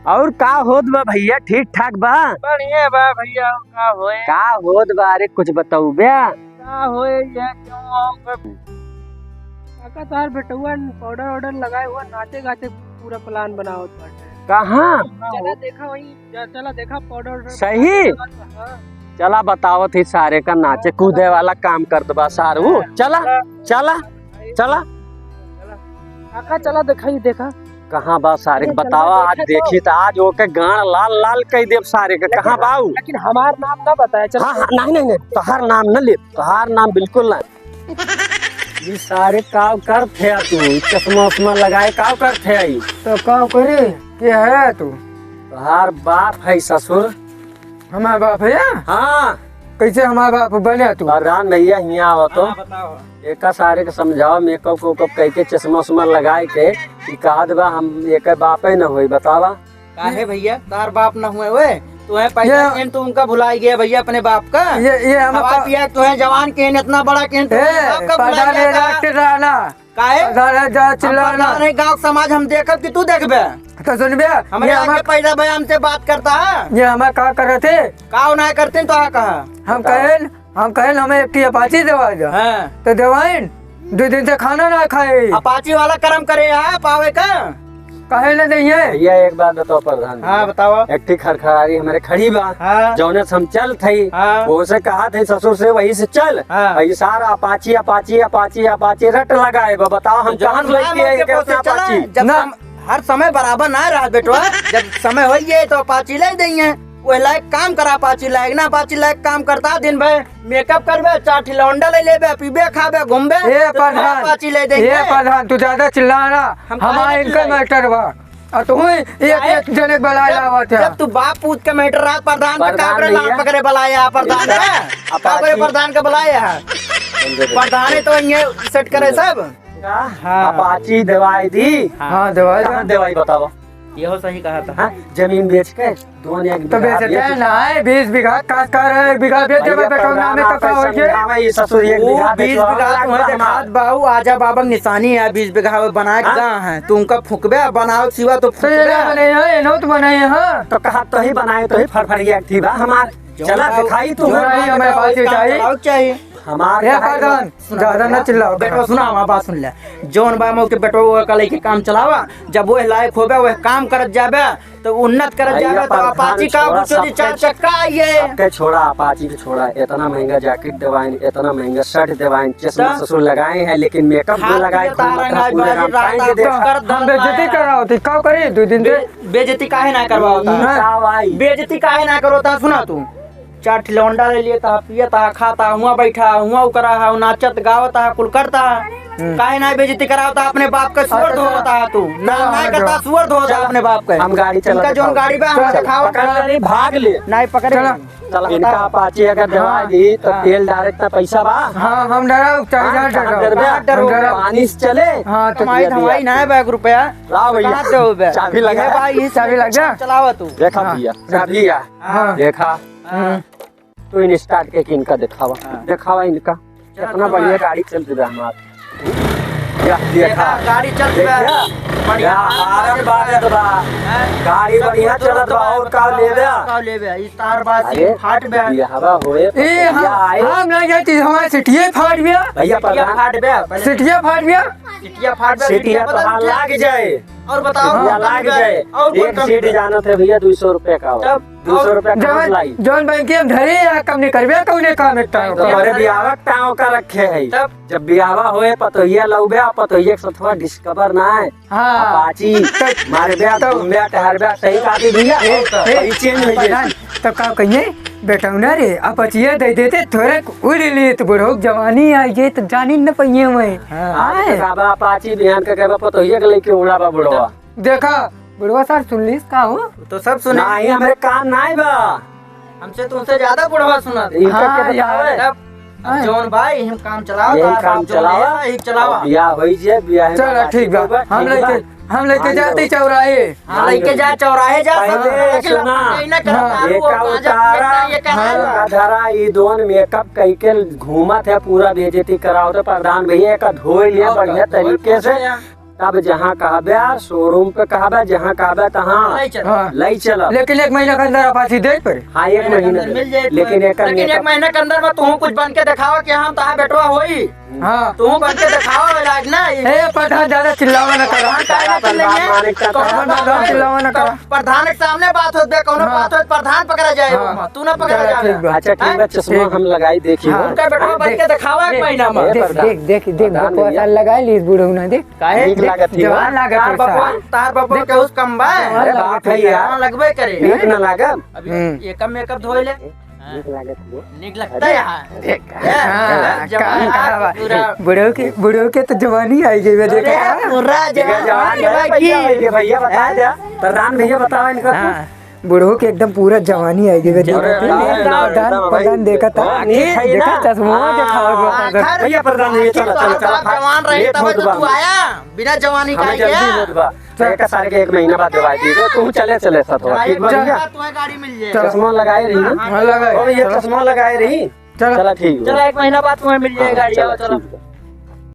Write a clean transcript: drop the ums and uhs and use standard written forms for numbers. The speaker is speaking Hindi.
और का होत बा भैया? ठीक ठाक बा? बढ़िया बा भैया। का होत बा? अरे कुछ बताऊ बे। का होए ये क्यों काका तार बेटुआ पाउडर ऑर्डर लगाए हुआ नाचे गाते पूरा प्लान बनाओ बाटे। कहाँ? चला देखा वही, चला देखा पाउडर ऑर्डर सही? चला बताओ थी सारे का नाचे कूदे वाला काम कर दबा सारू। चला चला चला काका चला देखा ही देखा कहाँ बा सारे के बतावा। आज देखी तो आज ओके गाड़ लाल लाल कह देव सारे के। कहाँ बाऊ? लेकिन हमार नाम ना बताया। चल हाँ हाँ नहीं नहीं नहीं तोहार नाम न ले, तोहार नाम बिल्कुल नहीं। ये सारे काव कर थे तू चश्मा उश्मा लगाए काव कर थे आई तो का करे के है तू? तोहार बाप है ससुर। हमारा बाप है? हाँ कैसे हमारा बाप बने तू? प्रधान भैया यहाँ हो तो बताओ। एक सारे के समझाओ मेकअप वेकअप कह के चश्मा उश्मा लगाए के कहा दबा हम एक बाप ही न हुई बतावा। काहे भैया तार बाप न हुए वे? तुम्हें पैसा तो उनका भुला गया भैया अपने बाप का। ये हवा पिया तुम्हें जवान के इतना बड़ा के चिल्लाना गाँव समाज हम देखब कि तू देखबे? तो सुनबे हमारे आगे पैदा भाई हमसे बात करता है। ये हमें का कर रहे थे? का ना करते तो कहा हम कहें हमें एक अपाची दवा दो। हाँ। तो दवाइन 2 दिन से खाना ना खाए। अपाची वाला कर्म करे है पावे का कहे न नहीं है। भैया एक बात बताओ प्रधान। हाँ बताओ। एक ठीक खरखरारी हमारे खड़ी बा। हाँ। जौने से हम चल थी हाँ। वो से कहा थे ससुर से वही से चल। हाँ। वही सारा अपाची अपाची अपाची अपाची रट लगाए बा। बताओ हम कहाँ से लेके आए कैसे अपाची? जब हर समय बराबर ना रहा बेटवा। जब समय हो गए तो अपाची ले देंगे। वो लायक काम करा अपाची लायक ना अपाची लायक काम करता दिन भर मेकअप करबे 4 लौंडा ले लेबे पीबे खाबे घूमबे। ये प्रधान अपाची ले देंगे। ये प्रधान तू ज्यादा चिल्लाना। हमारा इनका मैटर बा और तुम एक जने बुलाया हुआ था। जब तू बाप पूछ के मैटर रहा प्रधान का काबरे लाल पकड़े बुलाया प्रधान का काबरे प्रधान का बुलाया है। प्रधान तो ये सेट करे सब। अपाची दवाई दी। हाँ दवाई दवाई बताओ। ये सही कहा था। हाँ, जमीन बेच के दोनों एक तो बेचते ना है 20 बीघा काश कर 1 बीघा बेच देबे बेटा नाम में तो का हो गए। ससुर 1 बीघा 20 बीघा तुम्हें देखा बाबू आजा बाबा निशानी है 20 बीघा बना के कहाँ है तू उनका फुकबे बनाओ सिवा तो बने हैं नोट बनाए हैं। तो कहा तो ही बनाए तो ही फरफरिया थी बा हमार। चला दिखाई तू हमें बात चाहिए हमारे प्रधान ज्यादा न चिल्लाओ। बेटो सुना हमारी बात सुन ले। जोन बामो के बेटो कल के काम चलावा जब वो लायक होबे वह काम करत जाबे तो उन्नत करत जाबे तो अपाची का पूछो 4 चक्का ये के छोड़ा अपाची के छोड़ा। इतना महंगा जैकेट दवाइन इतना महंगा शर्ट दवाइन चश्मा ससुर लगाए हैं लेकिन मेकअप भी लगाए। हम बेइज्जती कर रहा होती का करे 2 दिन से बेइज्जती काहे ना करवाओ? बेइज्जती काहे ना करो ता सुना तू 4 लौंडा ले लिए ता पिया ता खाता हुआ बैठा हुआ करा है नाचत गावता कुल करता काहे ना बेइज्जती करावता अपने बाप का सुअर धोता तू ना करता सुअर धोता अपने बाप का। हम गाड़ी चला इनका जोन गाड़ी बा हम दिखाओ नहीं भाग ले नहीं पकड़े चला। इनका अपाची अगर दवा दी तो तेल डायरेक्ट पैसा बा। हाँ हम डरा पानी से चले। हाँ तो दवाई ना है 1 रुपया लाओ भैया चाबी लगा भाई चाबी लग जा चलावा तू देखा भैया चाबी देखा तो इन स्टार्ट के इनका दिखावा इनका कितना बढ़िया गाड़ी चल रही है हमारा। देखा गाड़ी चल बढ़िया गाड़ी बढ़िया चलत बा और का लेबे इस तार बासी फाट बे हवा होए ए हम नहीं जाती हमारे सिटिया फाट गया भैया फाट बे सिटिया फाट गया सिटिया फाट बे सिटिया तो हाल लाग जाए और बताओ लाग जाए। और एक सीट जाना था भैया 200 रुपए का 200 रुपए का लाई जौन बैंक हम धरे या कम नहीं करबे कौने काम एकटा हमारे बियाह टाँव का रखे है। जब बियाह होए पतोहिया लौबे पतोहिया के सथवा डिस्कवर ना है अपाची मारे ब्याह घूमबे टहरबे सही काटी भैया ये चेंज हो जाए। तो का कहिए बेटा ना रे अपचिया दे देते थोड़े उड़ लिए तो बुढ़ो जवानी आ गई तो जानी न पहिए मैं बाबा अपाची बिहान का कहबा पतोहिया के लेके उड़ा बा बुढ़वा। देखा बुढ़वा सर सुन लीस का हो तो सब सुना नहीं हमारे काम नहीं बा हमसे तुमसे ज्यादा बुढ़वा सुना जोन भाई हम काम चलाओ यही काम चलावा बियाह होई जे बियाह चलो ठीक बा हम लेके जाते चौराहे लेके जा चौराहे जा धरा ये दोन मेकअप कई के घूमत है पूरा बेइज्जती कराओ तो प्रधान भैया का धोई लिया बढ़िया तरीके से तब जहाँ कहबे शोरूम पे कहबे जहाँ कहबे तहाँ नहीं चल हाँ लई चल। लेकिन 1 महीना के अंदर अपाची दे पड़े। हाँ 1 महीना मिल जाए लेकिन एक एक महीने के अंदर में तू कुछ बन के दिखावा कि हम तहां बेटवा होई हाँ तू बन के दिखावा इलाज ना ए प्रधान ज्यादा चिल्लावा न करो। चिल्लावा न करो। प्रधान के सामने बात होत कौनो बात होत प्रधान पकड़ा जाए हाँ। तू ना पकड़ा जाए। अच्छा ठीक बा चश्मा हम लगाई देखिए। हाँ। उनका बेटवा बन के दिखावा 1 महीना में। देख बकवास लगा ली बुढ़ऊ ना देख काहे ठीक लागत ही जवान लागत तार है बपवा साहब। तार बपवा के उस कम बा अरे बात है यार लगबे करे ठीक न लागम अभी ये कम मेकअप धोए ले ठीक लागत है। निक लगता है यहाँ हाँ, जवान कहाँ बा? पूरा बुढ़ऊ के तो जवानी आई गई देखा। पूरा जवान जवान भैया भैया बता दे प्रधान भैया बताओ इनका हाँ बुढ़ऊ के एकदम पूरा जवानी आई गई प्रधान देखा था देखा चश्मा देखा भैया प्रधान भैया चलो चलो चलो जवान रही लेट तब होत तो बा तू आया बिना जवानी का हमें जल्दी होत बा एक साल के 1 महीना बाद दवाई दी तू चले चले साथ ठीक बा भैया तुम्हें गाड़ी मिल जाए चश्मा लगाए रही ना हाँ लगाए ओ ये चश्मा लगाए रही चलो चलो ठीक चलो 1 महीना बाद तुम्हें मिल जाए गाड़ी आओ चलो